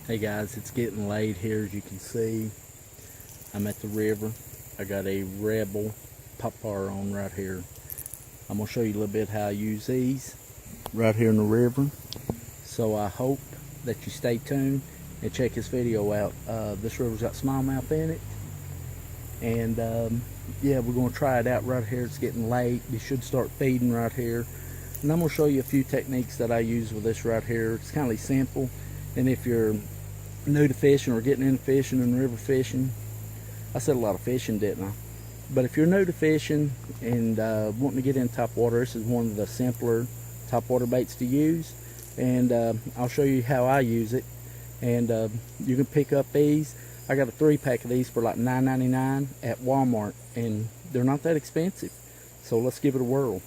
Hey guys, it's getting late here. As you can see, I'm at the river. I got a Rebel popper on right here. I'm going to show you a little bit how I use these right here in the river. So I hope that you stay tuned and check this video out. This river's got smallmouth in it. And yeah, we're going to try it out right here. It's getting late. They should start feeding right here. And I'm going to show you a few techniques that I use with this right here. It's kind of simple. And if you're new to fishing or getting into fishing and river fishing, I said a lot of fishing, didn't I? But if you're new to fishing and wanting to get in top water, this is one of the simpler top water baits to use. And I'll show you how I use it. And you can pick up these. I got a 3-pack of these for like $9.99 at Walmart, and they're not that expensive. So let's give it a whirl.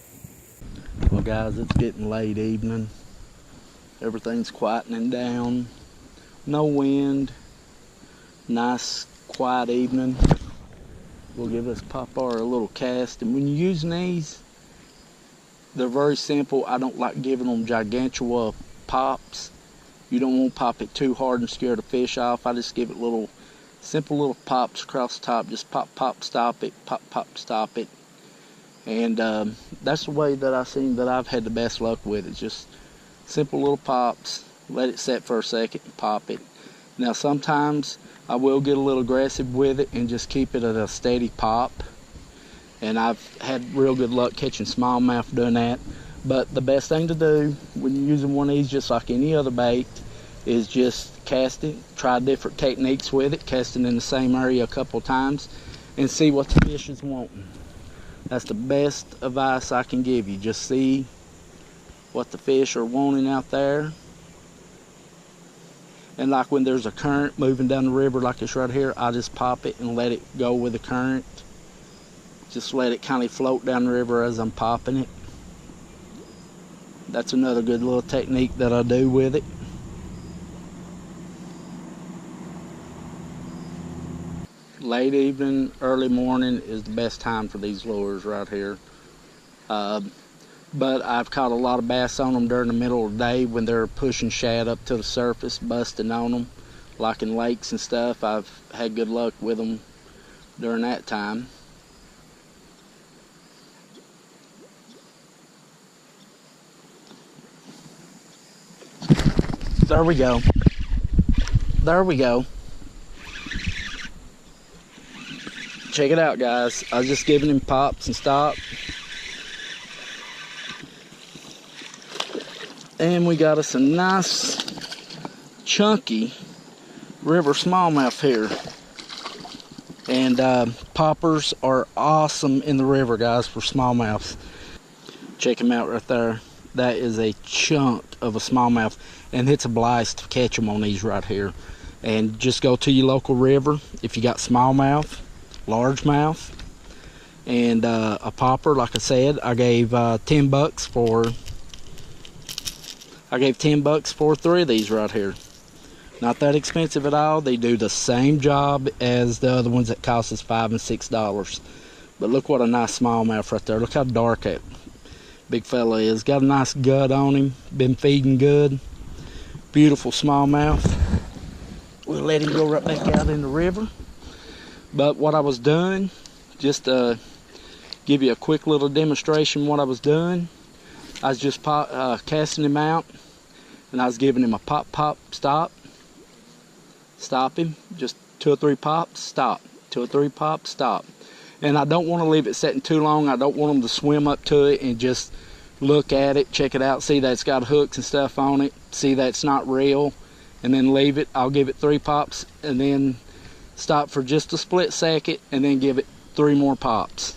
Well guys, it's getting late evening. Everything's quietening down. No wind. Nice quiet evening. We'll give this popper a little cast. And when you're using these, they're very simple. I don't like giving them gigantua pops. You don't want to pop it too hard and scare the fish off. I just give it little simple little pops across the top. Just pop, pop, stop it. Pop, pop, stop it. And that's the way that I've had the best luck with it. Just simple little pops. Let it set for a second and pop it. Now sometimes I will get a little aggressive with it and just keep it at a steady pop. And I've had real good luck catching smallmouth doing that. But the best thing to do when you're using one of these, just like any other bait, is just cast it. Try different techniques with it, casting in the same area a couple times, and see what the fish is wanting. That's the best advice I can give you. Just see what the fish are wanting out there. And like when there's a current moving down the river like this right here, I just pop it and let it go with the current. Just let it kind of float down the river as I'm popping it. That's another good little technique that I do with it. Late evening, early morning is the best time for these lures right here. But I've caught a lot of bass on them during the middle of the day when they're pushing shad up to the surface, busting on them, like in lakes and stuff. I've had good luck with them during that time. There we go. There we go. Check it out, guys. I was just giving him pops and stop. And we got us a nice, chunky river smallmouth here. And poppers are awesome in the river, guys, for smallmouths. Check him out right there. That is a chunk of a smallmouth. And it's a blast to catch them on these right here. And just go to your local river if you got smallmouth, largemouth, and a popper. Like I said, I gave $10 for. I gave $10 for 3 of these right here. Not that expensive at all. They do the same job as the other ones that cost us $5 and $6. But look what a nice smallmouth right there. Look how dark that big fella is. Got a nice gut on him. Been feeding good. Beautiful smallmouth. We'll let him go right back out in the river. But what I was doing, just to give you a quick little demonstration what I was doing, I was just casting him out, and I was giving him a pop, pop, stop. Stop him. Just 2 or 3 pops, stop. 2 or 3 pops, stop. And I don't want to leave it sitting too long. I don't want them to swim up to it and just look at it, check it out, see that it's got hooks and stuff on it, see that it's not real, and then leave it. I'll give it 3 pops, and then stop for just a split second, and then give it 3 more pops.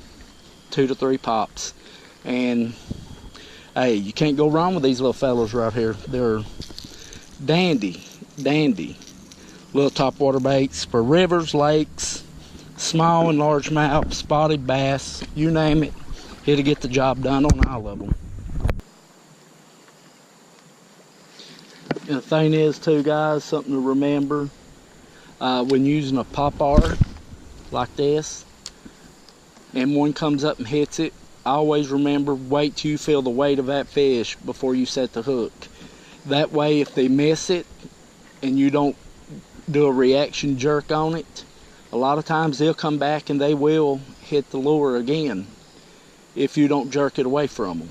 2 to 3 pops. And hey, you can't go wrong with these little fellas right here. They're dandy, dandy little top water baits for rivers, lakes, small and largemouth, spotted bass, you name it. It'll get the job done on all of them. And the thing is too, guys, something to remember, when using a popper like this, and one comes up and hits it, always remember, wait till you feel the weight of that fish before you set the hook. That way, if they miss it and you don't do a reaction jerk on it, a lot of times they'll come back and they will hit the lure again if you don't jerk it away from them.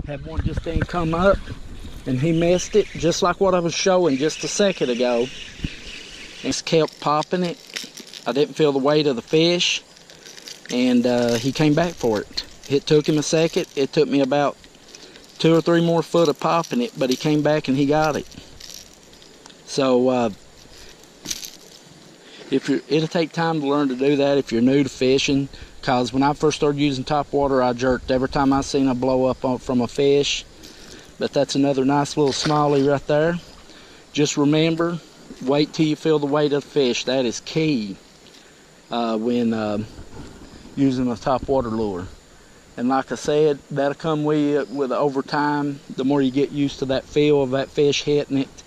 Had one just then come up and he missed it just like what I was showing just a second ago. Just kept popping it. I didn't feel the weight of the fish, and he came back for it. It took him a second. It took me about 2 or 3 more foot of popping it, but he came back and he got it. So it'll take time to learn to do that if you're new to fishing, because when I first started using top water, I jerked every time I seen a blow up from a fish. But that's another nice little smallie right there. Just remember, wait till you feel the weight of the fish. That is key when using a top water lure. And like I said, that'll come with over time. The more you get used to that feel of that fish hitting it,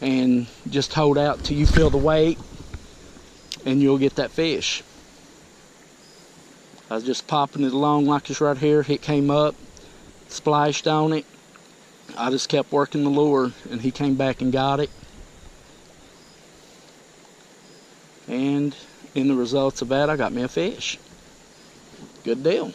and just hold out till you feel the weight, and you'll get that fish. I was just popping it along like this right here. It came up, splashed on it. I just kept working the lure, and he came back and got it. And in the results of that, I got me a fish. Good deal.